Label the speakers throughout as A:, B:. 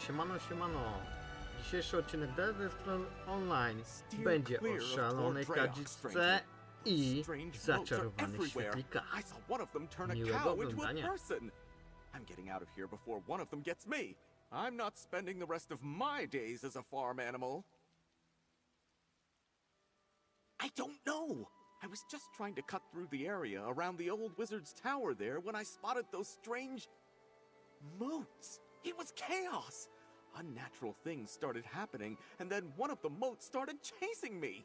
A: Siemano, siemano. Dzisiejszy odcinek Dead Scroll Online będzie o szalonej Khajiitce i zaczarowanych świetlikach. Miłego oglądania.
B: I'm getting out of here before one of them gets me. I'm not spending the rest of my days as a farm animal. I don't know. I was just trying to cut through the area around the old wizard's tower there when I spotted those strange moats. It was chaos. Unnatural things started happening, and then one of the moats started chasing me.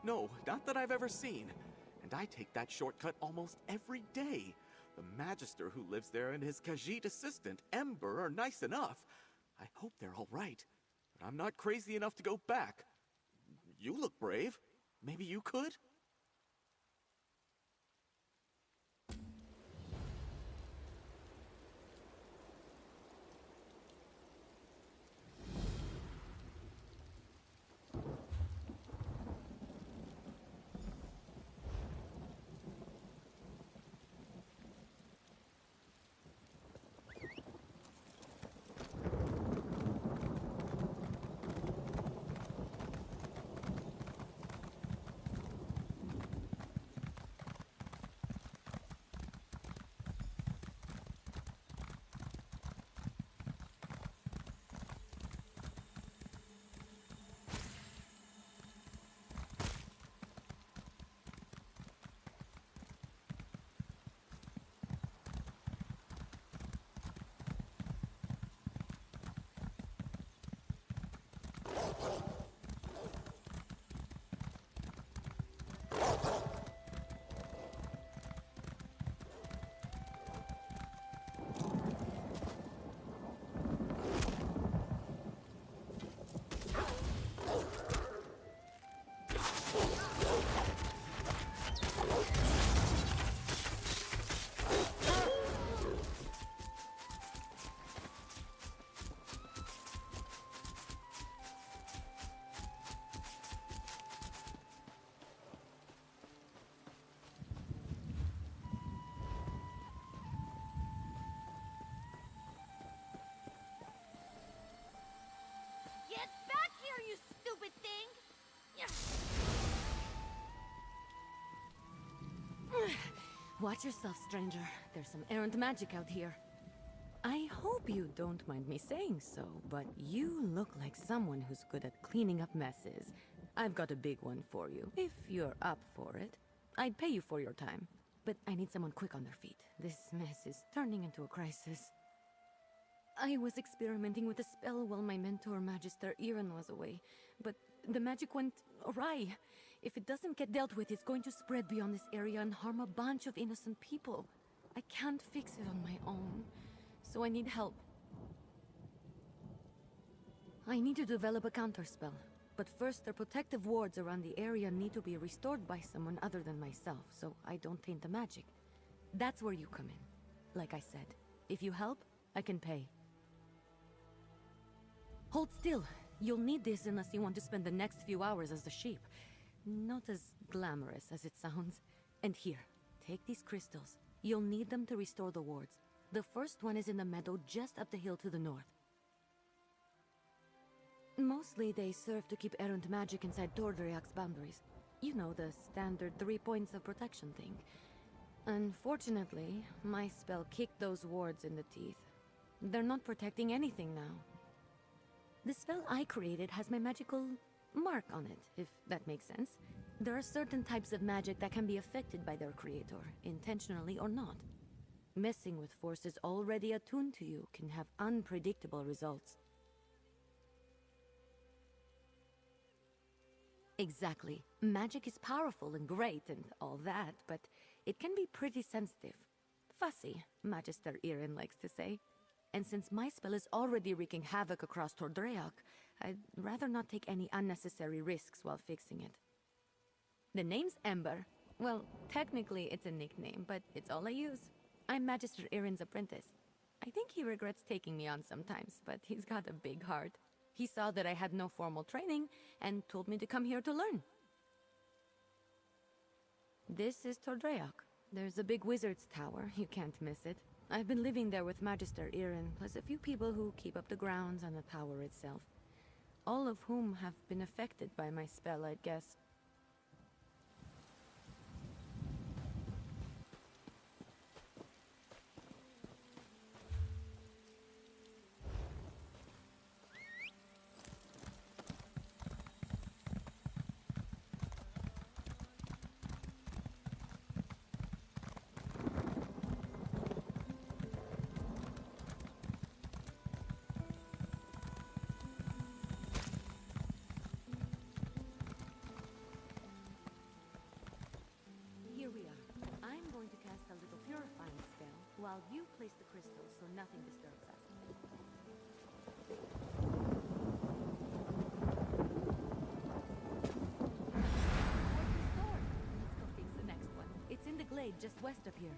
B: No, not that I've ever seen. And I take that shortcut almost every day. The Magister who lives there and his Khajiit assistant, Ember, are nice enough. I hope they're all right. But I'm not crazy enough to go back. You look brave. Maybe you could?
C: Get back here, you stupid thing!
D: Watch yourself, stranger. There's some errant magic out here. I hope you don't mind me saying so, but you look like someone who's good at cleaning up messes. I've got a big one for you, if you're up for it. I'd pay you for your time, but I need someone quick on their feet. This mess is turning into a crisis. I was experimenting with a spell while my mentor, Magister Iren, was away, but the magic went awry. If it doesn't get dealt with, it's going to spread beyond this area and harm a bunch of innocent people. I can't fix it on my own, so I need help. I need to develop a counterspell, but first the protective wards around the area need to be restored by someone other than myself, so I don't taint the magic. That's where you come in. Like I said, if you help, I can pay. Hold still. You'll need this unless you want to spend the next few hours as a sheep. Not as glamorous as it sounds. And here, take these crystals. You'll need them to restore the wards. The first one is in the meadow just up the hill to the north. Mostly they serve to keep errant magic inside Tordriak's boundaries. You know, the standard 3 points of protection thing. Unfortunately, my spell kicked those wards in the teeth. They're not protecting anything now. The spell I created has my magical mark on it, if that makes sense. There are certain types of magic that can be affected by their creator, intentionally or not. Messing with forces already attuned to you can have unpredictable results. Exactly. Magic is powerful and great and all that, but it can be pretty sensitive. Fussy, Magister Iren likes to say. And since my spell is already wreaking havoc across Tordriak, I'd rather not take any unnecessary risks while fixing it. The name's Ember. Well, technically it's a nickname, but it's all I use. I'm Magister Iren's apprentice. I think he regrets taking me on sometimes, but he's got a big heart. He saw that I had no formal training and told me to come here to learn. This is Tordriak. There's a big wizard's tower, you can't miss it. I've been living there with Magister Irin, plus a few people who keep up the grounds and the tower itself. All of whom have been affected by my spell, I'd guess. Here we are. I'm going to cast a little purifying spell while you place the crystals so nothing disturbs us. Where's the sword? Let's go fix the next one. It's in the glade just west of here.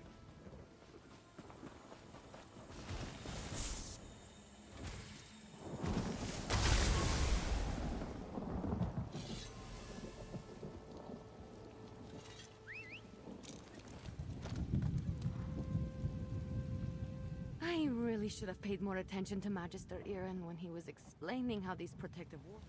D: I really should have paid more attention to Magister Irin when he was explaining how these protective walls...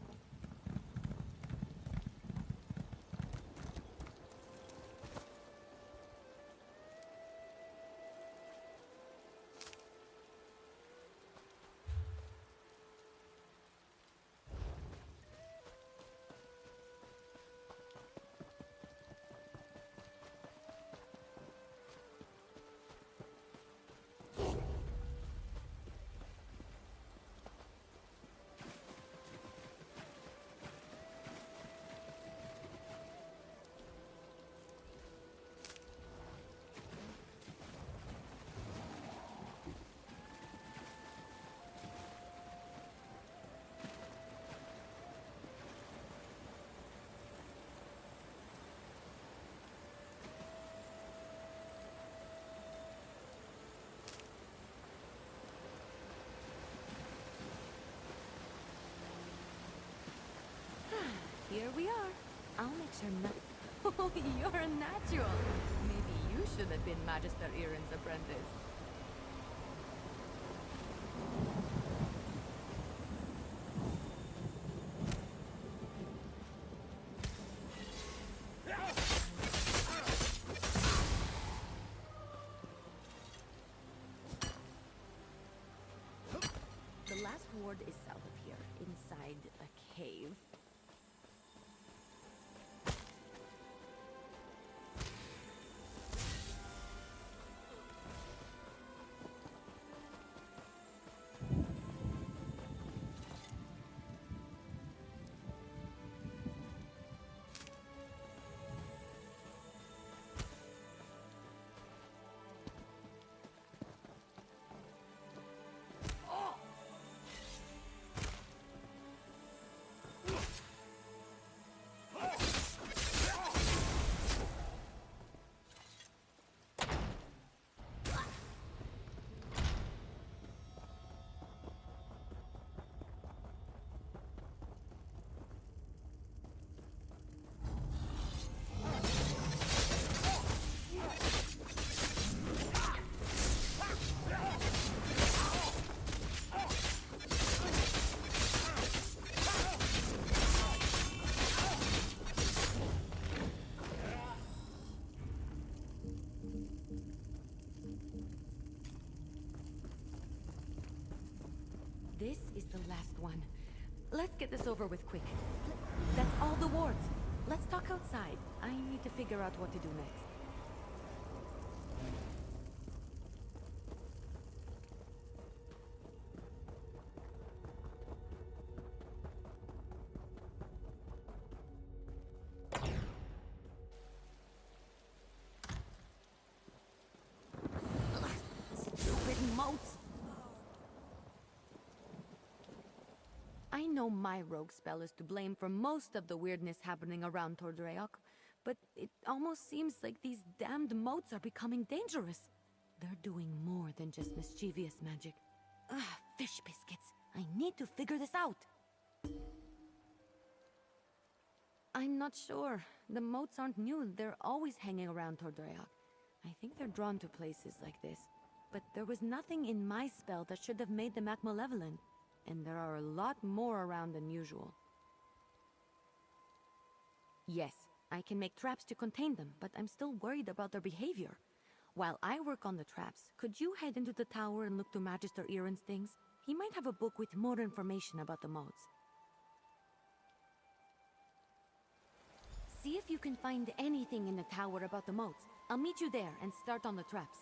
D: Here we are. I'll make sure not... Oh, you're a natural. Maybe you should have been Magister Irin's apprentice. The last ward is south of here, inside a cave. This is the last one. Let's get this over with quick. That's all the wards. Let's talk outside. I need to figure out what to do next. Stupid moats! I know my rogue spell is to blame for most of the weirdness happening around Tordreok, but it almost seems like these damned moats are becoming dangerous. They're doing more than just mischievous magic. Ah, fish biscuits. I need to figure this out. I'm not sure. The moats aren't new. They're always hanging around Tordreok. I think they're drawn to places like this. but there was nothing in my spell that should have made them act malevolent. And there are a lot more around than usual. Yes, I can make traps to contain them, but I'm still worried about their behavior. While I work on the traps, could you head into the tower and look to Magister Iren's things? He might have a book with more information about the modes. See if you can find anything in the tower about the modes. I'll meet you there and start on the traps.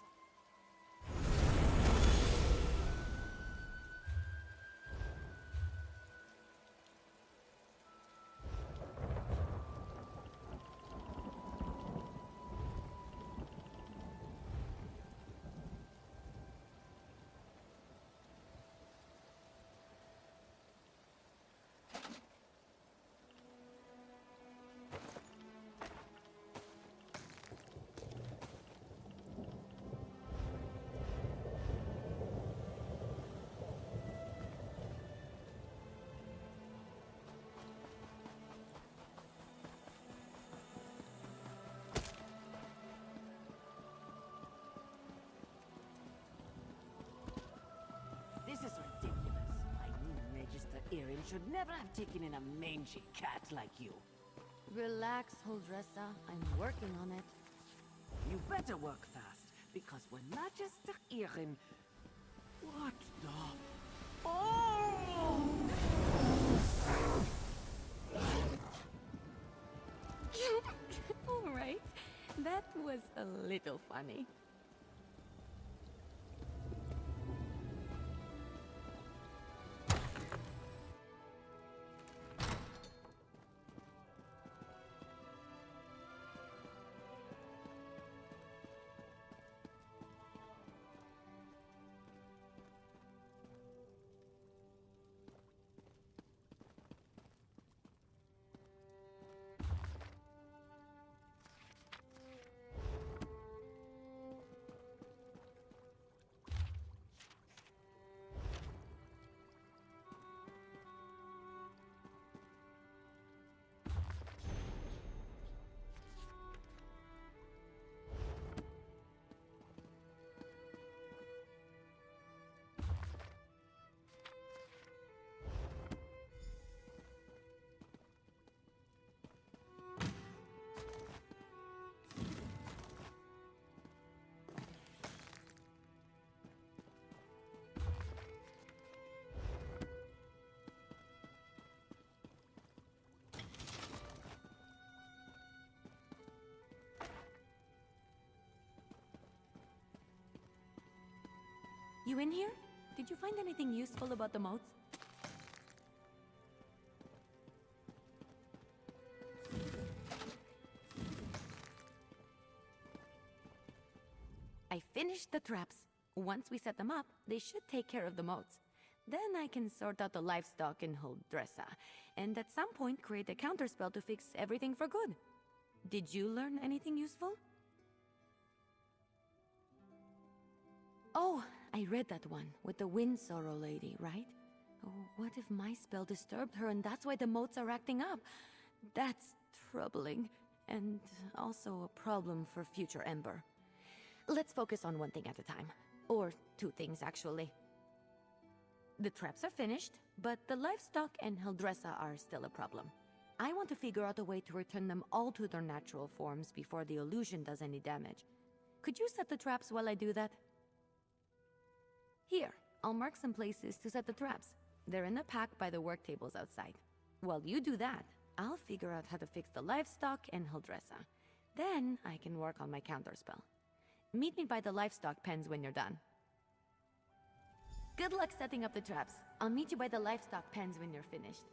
E: This is ridiculous. I knew Magister Iren should never have taken in a mangy cat like you.
D: Relax, Huldressa. I'm working on it.
E: You better work fast, because when Magister Iren... What the... Oh!
D: All right. That was a little funny. You in here? Did you find anything useful about the modes? I finished the traps. Once we set them up, they should take care of the modes. Then I can sort out the livestock in Huldressa, and at some point create a counterspell to fix everything for good. Did you learn anything useful? Oh, I read that one, with the wind sorrow lady, right? Oh, what if my spell disturbed her and that's why the motes are acting up? That's troubling, and also a problem for future Ember. Let's focus on one thing at a time. Or two things, actually. The traps are finished, but the livestock and Huldressa are still a problem. I want to figure out a way to return them all to their natural forms before the illusion does any damage. Could you set the traps while I do that? Here, I'll mark some places to set the traps. They're in the pack by the work tables outside. While you do that, I'll figure out how to fix the livestock and Huldressa. Then I can work on my counterspell. Meet me by the livestock pens when you're done. Good luck setting up the traps. I'll meet you by the livestock pens when you're finished.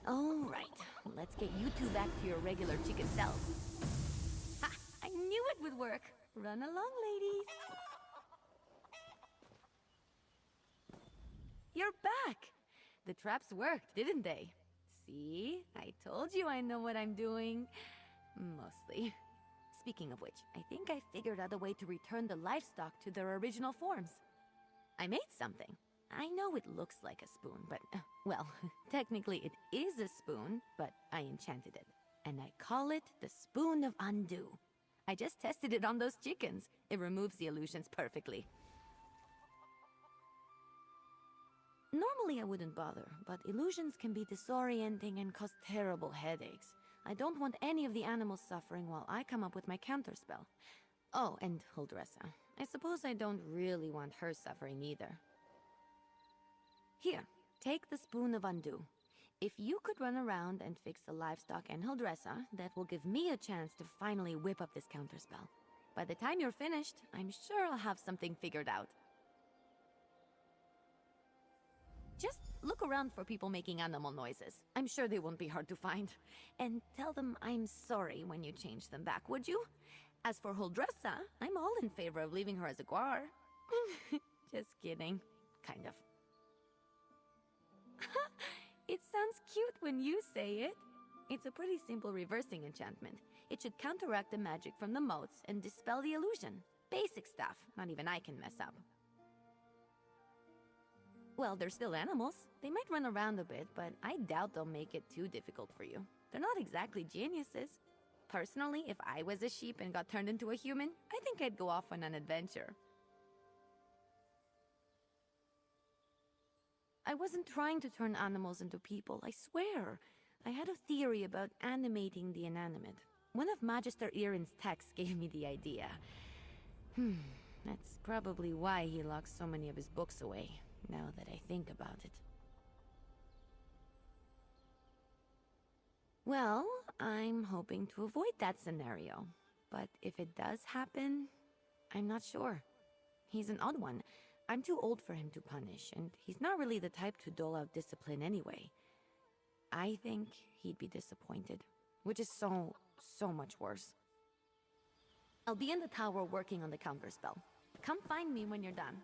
D: All right, let's get you two back to your regular chicken selves. Ha! I knew it would work. Run along, ladies. You're back. The traps worked, didn't they? See? I told you I know what I'm doing. Mostly. Speaking of which, I think I figured out a way to return the livestock to their original forms. I made something. I know it looks like a spoon, but, well, technically it is a spoon, but I enchanted it. And I call it the Spoon of Undo. I just tested it on those chickens. It removes the illusions perfectly. Normally I wouldn't bother, but illusions can be disorienting and cause terrible headaches. I don't want any of the animals suffering while I come up with my counterspell. Oh, and Huldressa. I suppose I don't really want her suffering either. Here, take the Spoon of Undo. If you could run around and fix the livestock and Huldressa, that will give me a chance to finally whip up this counterspell. By the time you're finished, I'm sure I'll have something figured out. Just look around for people making animal noises. I'm sure they won't be hard to find. And tell them I'm sorry when you change them back, would you? As for Huldressa, I'm all in favor of leaving her as a guar. Just kidding. Kind of. It sounds cute when you say it. It's a pretty simple reversing enchantment. It should counteract the magic from the motes and dispel the illusion. Basic stuff. Not even I can mess up. Well, they're still animals. They might run around a bit, but I doubt they'll make it too difficult for you. They're not exactly geniuses. Personally, if I was a sheep and got turned into a human, I think I'd go off on an adventure. I wasn't trying to turn animals into people, I swear. I had a theory about animating the inanimate. One of Magister Irin's texts gave me the idea. That's probably why he locks so many of his books away, now that I think about it. Well, I'm hoping to avoid that scenario. But if it does happen, I'm not sure. He's an odd one. I'm too old for him to punish, and he's not really the type to dole out discipline anyway. I think he'd be disappointed, which is so much worse. I'll be in the tower working on the counterspell. Come find me when you're done.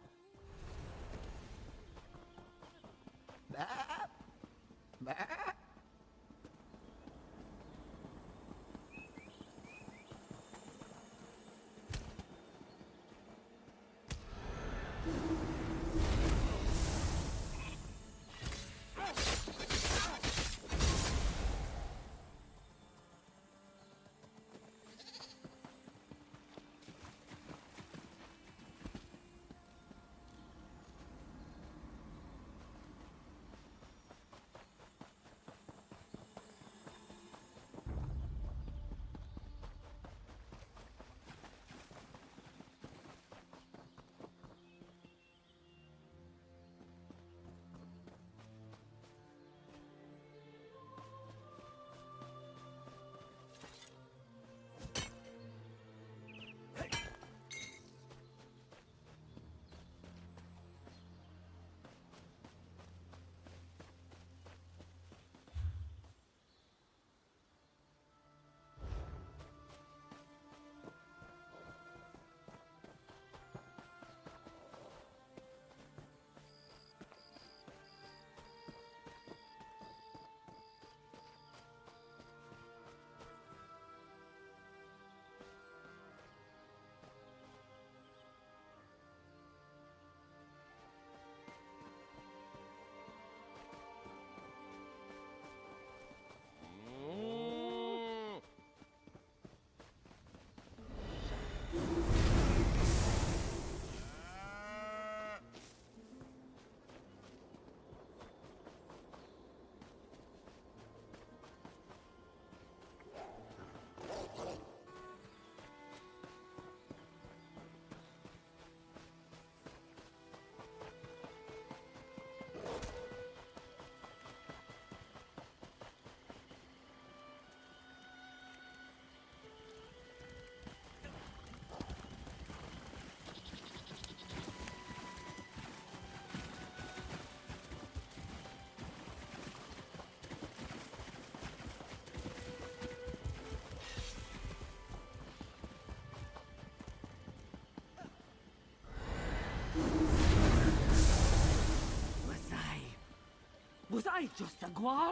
E: Was I just a guar?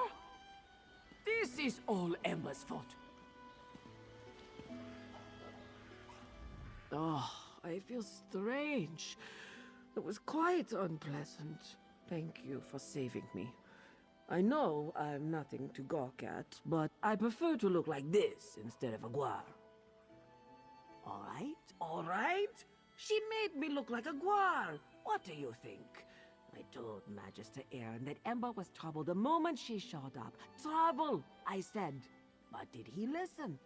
E: This is all Emma's fault. Oh, I feel strange. It was quite unpleasant. Thank you for saving me. I know I'm nothing to gawk at, but I prefer to look like this instead of a guar. All right. She made me look like a guar. What do you think? I told Magister Aaron that Ember was trouble the moment she showed up. Trouble, I said. But did he listen?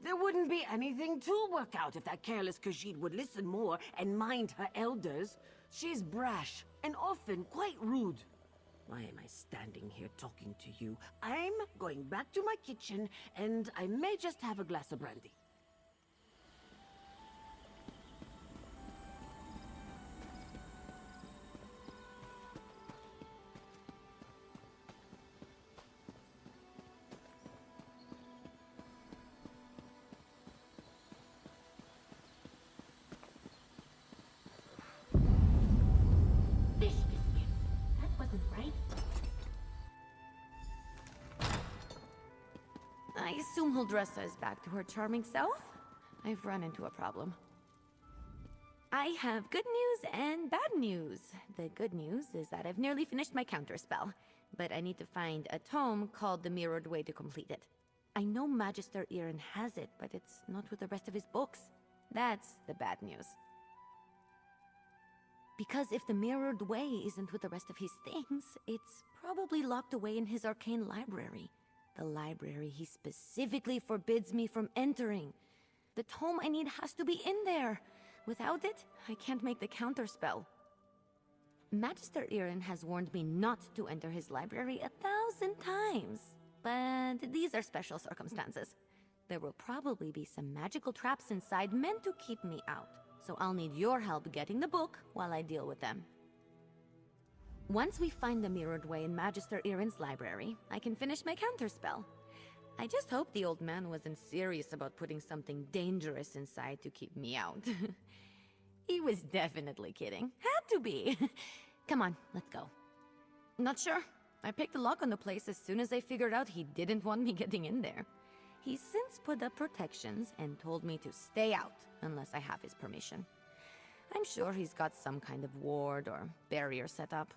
E: There wouldn't be anything to work out if that careless Khajiit would listen more and mind her elders. She's brash and often quite rude. Why am I standing here talking to you? I'm going back to my kitchen, and I may just have a glass of brandy.
D: I assume Huldressa is back to her charming self? I've run into a problem. I have good news and bad news. The good news is that I've nearly finished my counterspell, but I need to find a tome called The Mirrored Way to complete it. I know Magister Aaron has it, but it's not with the rest of his books. That's the bad news. Because if the Mirrored Way isn't with the rest of his things, it's probably locked away in his arcane library. The library he specifically forbids me from entering. The tome I need has to be in there. Without it, I can't make the counterspell. Magister Aaron has warned me not to enter his library 1,000 times. But these are special circumstances. There will probably be some magical traps inside meant to keep me out. So I'll need your help getting the book while I deal with them. Once we find the Mirrored Way in Magister Aaron's library, I can finish my counterspell. I just hope the old man wasn't serious about putting something dangerous inside to keep me out. He was definitely kidding. Had to be. Come on, let's go. Not sure. I picked the lock on the place as soon as I figured out he didn't want me getting in there. He's since put up protections and told me to stay out unless I have his permission. I'm sure he's got some kind of ward or barrier set up.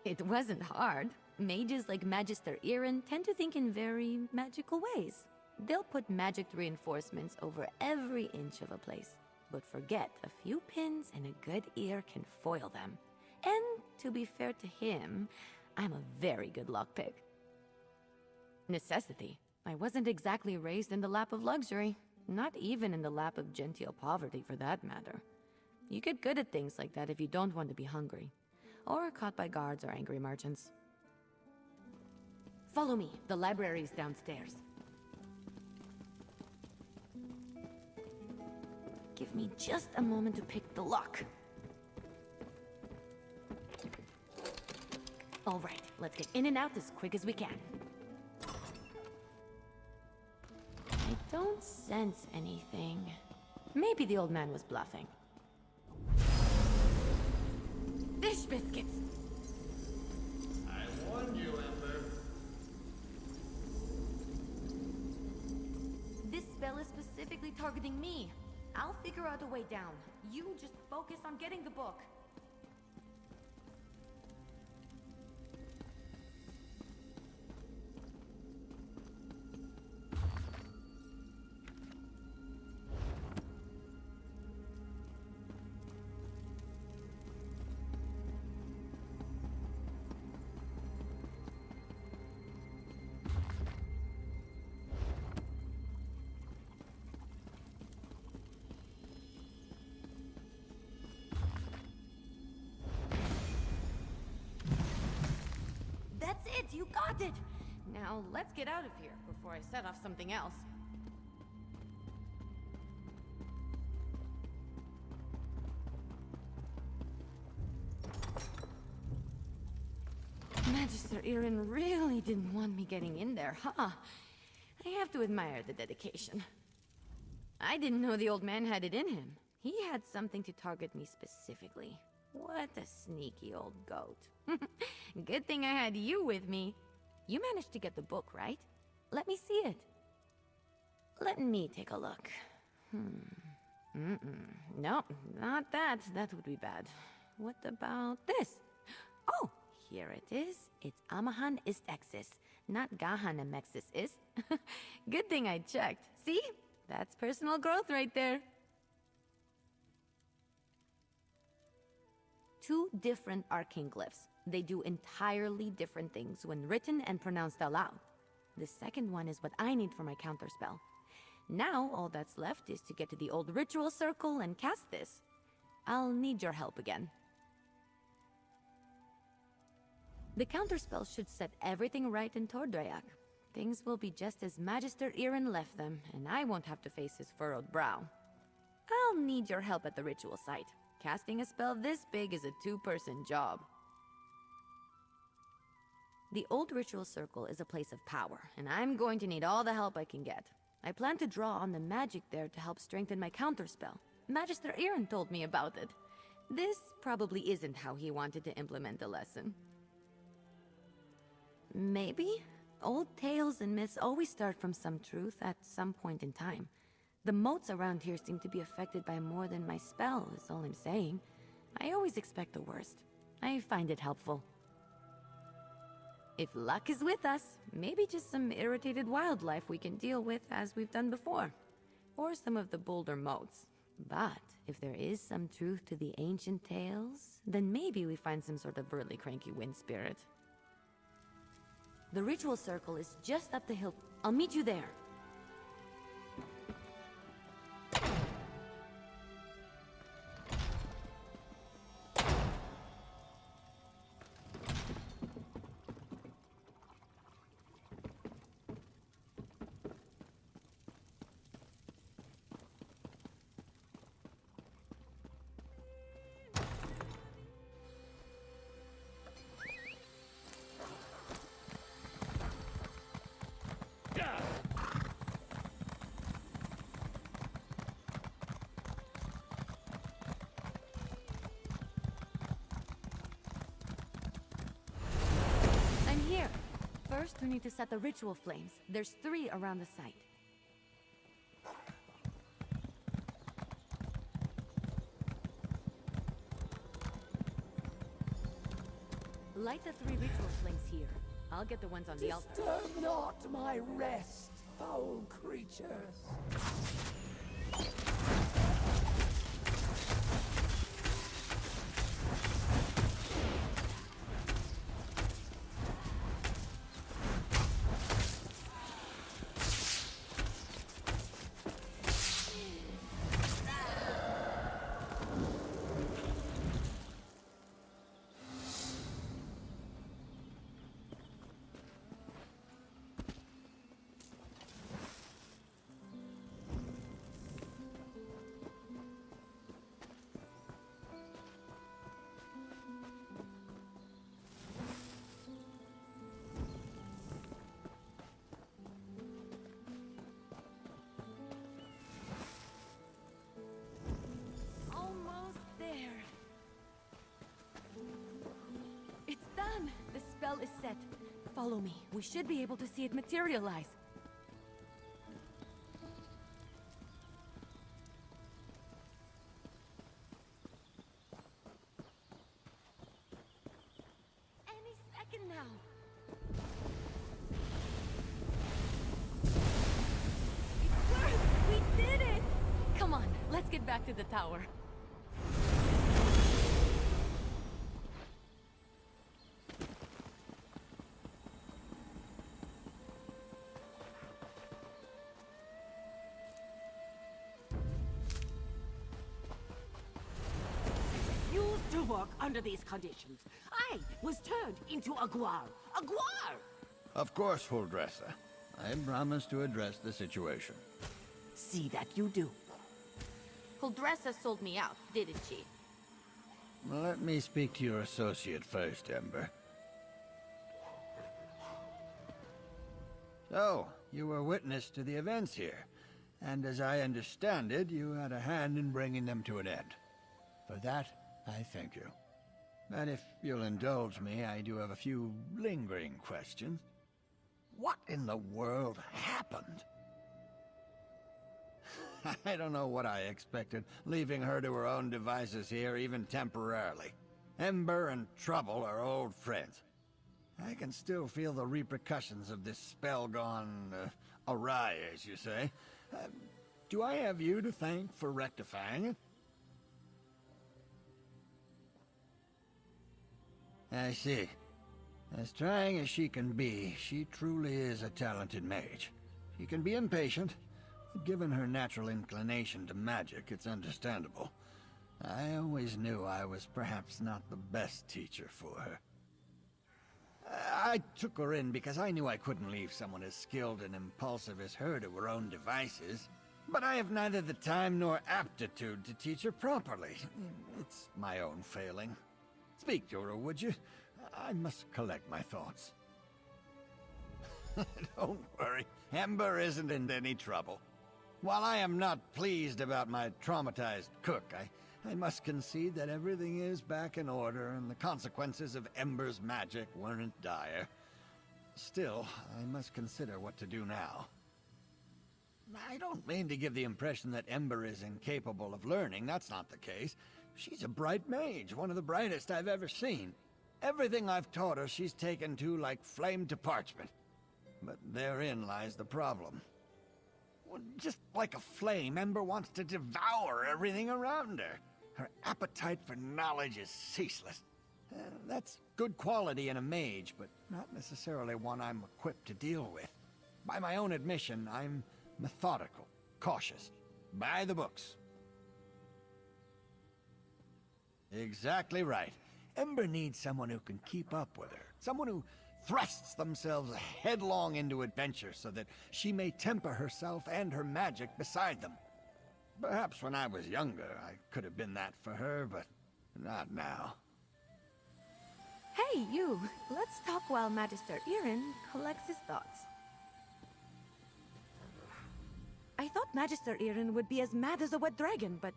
D: It wasn't hard. Mages like Magister Aaron tend to think in very magical ways. They'll put magicked reinforcements over every inch of a place, but forget a few pins and a good ear can foil them. And to be fair to him, I'm a very good lockpick. Necessity. I wasn't exactly raised in the lap of luxury, not even in the lap of genteel poverty for that matter. You get good at things like that if you don't want to be hungry, or caught by guards or angry merchants. Follow me. The library's downstairs. Give me just a moment to pick the lock. All right, let's get in and out as quick as we can. I don't sense anything. Maybe the old man was bluffing. Fish biscuits!
A: I warned you, Ember.
D: This spell is specifically targeting me. I'll figure out a way down. You just focus on getting the book. That's it! You got it! Now, let's get out of here before I set off something else. Magister Aaron really didn't want me getting in there, huh? I have to admire the dedication. I didn't know the old man had it in him. He had something to target me specifically. What a sneaky old goat. Good thing I had you with me. You managed to get the book, right? Let me see it. Let me take a look. No, not that. That would be bad. What about this? Oh, here it is. It's Amahan ist Exis, not Gahanemexis ist. Good thing I checked. See? That's personal growth right there. 2 different arcane glyphs. They do entirely different things when written and pronounced aloud. The second one is what I need for my counterspell. Now, all that's left is to get to the old ritual circle and cast this. I'll need your help again. The counterspell should set everything right in Tordreyak. Things will be just as Magister Irin left them, and I won't have to face his furrowed brow. I'll need your help at the ritual site. Casting a spell this big is a 2-person job. The old ritual circle is a place of power, and I'm going to need all the help I can get. I plan to draw on the magic there to help strengthen my counterspell. Magister Irin told me about it. This probably isn't how he wanted to implement the lesson. Maybe? Old tales and myths always start from some truth at some point in time. The moats around here seem to be affected by more than my spell, is all I'm saying. I always expect the worst. I find it helpful. If luck is with us, maybe just some irritated wildlife we can deal with as we've done before. Or some of the bolder moats. But if there is some truth to the ancient tales, then maybe we find some sort of burly cranky wind spirit. The ritual circle is just up the hill. I'll meet you there. First, we need to set the ritual flames. There's 3 around the site. Light the 3 ritual flames here. I'll get the ones on the altar.
F: Disturb not my rest, foul creatures.
D: The spell is set. Follow me. We should be able to see it materialize. Any second now. It worked! We did it! Come on, let's get back to the tower.
E: To work under these conditions. I was turned into a guar. A guar!
G: Of course, Huldressa. I promise to address the situation.
E: See that you do.
D: Huldressa sold me out, didn't she?
G: Let me speak to your associate first, Ember. So, you were witness to the events here, and as I understand it, you had a hand in bringing them to an end. For that, I thank you. But if you'll indulge me, I do have a few lingering questions. What in the world happened? I don't know what I expected, leaving her to her own devices here, even temporarily. Ember and Trouble are old friends. I can still feel the repercussions of this spell gone awry, as you say. Do I have you to thank for rectifying it? I see. As trying as she can be, she truly is a talented mage. She can be impatient, but given her natural inclination to magic, it's understandable. I always knew I was perhaps not the best teacher for her. I took her in because I knew I couldn't leave someone as skilled and impulsive as her to her own devices. But I have neither the time nor aptitude to teach her properly. It's my own failing. Speak to her, would you? I must collect my thoughts. Don't worry, Ember isn't in any trouble. While I am not pleased about my traumatized cook, I must concede that everything is back in order and the consequences of Ember's magic weren't dire. Still, I must consider what to do now. I don't mean to give the impression that Ember is incapable of learning. That's not the case. She's a bright mage, one of the brightest I've ever seen. Everything I've taught her she's taken to like flame to parchment. But therein lies the problem. Well, just like a flame, Ember wants to devour everything around her. Her appetite for knowledge is ceaseless. That's good quality in a mage, but not necessarily one I'm equipped to deal with. By my own admission, I'm methodical, cautious, by the books. Exactly right. Ember needs someone who can keep up with her. Someone who thrusts themselves headlong into adventure so that she may temper herself and her magic beside them. Perhaps when I was younger, I could have been that for her, but not now.
D: Hey, you! Let's talk while Magister Irin collects his thoughts. I thought Magister Irin would be as mad as a wet dragon, but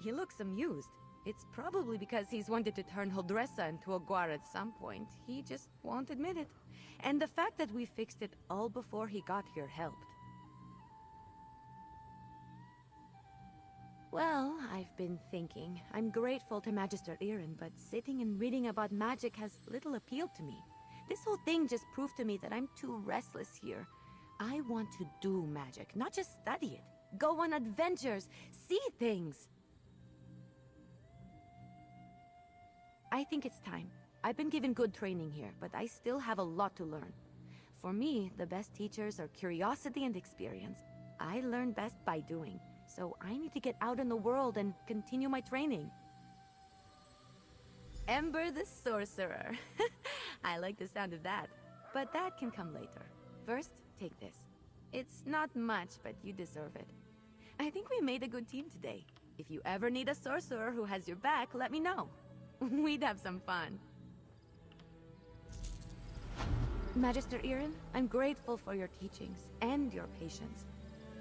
D: he looks amused. It's probably because he's wanted to turn Huldressa into a guar at some point. He just won't admit it. And the fact that we fixed it all before he got here helped. Well, I've been thinking. I'm grateful to Magister Irin, but sitting and reading about magic has little appeal to me. This whole thing just proved to me that I'm too restless here. I want to do magic, not just study it. Go on adventures, see things. I think it's time. I've been given good training here, but I still have a lot to learn. For me, the best teachers are curiosity and experience. I learn best by doing. So I need to get out in the world and continue my training. Ember the Sorcerer. I like the sound of that. But that can come later. First, take this. It's not much, but you deserve it. I think we made a good team today. If you ever need a sorcerer who has your back, let me know. We'd have some fun. Magister Irin, I'm grateful for your teachings and your patience.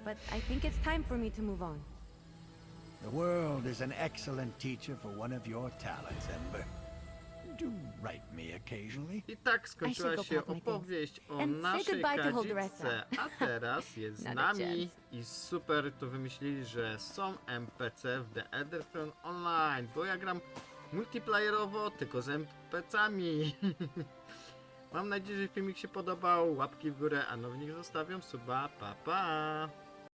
D: But I think it's time for me to move on.
G: The world is an excellent teacher for one of your talents, Ember. Do write me occasionally.
A: I tak skończyła się opowieść o naszej Khajiitce, a teraz jest z nami i super to wymyślili, że są NPC w The Elder Throne Online, bo ja gram multiplayerowo tylko z NPC-ami. Mam nadzieję, że filmik się podobał, łapki w górę, a nownik zostawiam suba, pa pa!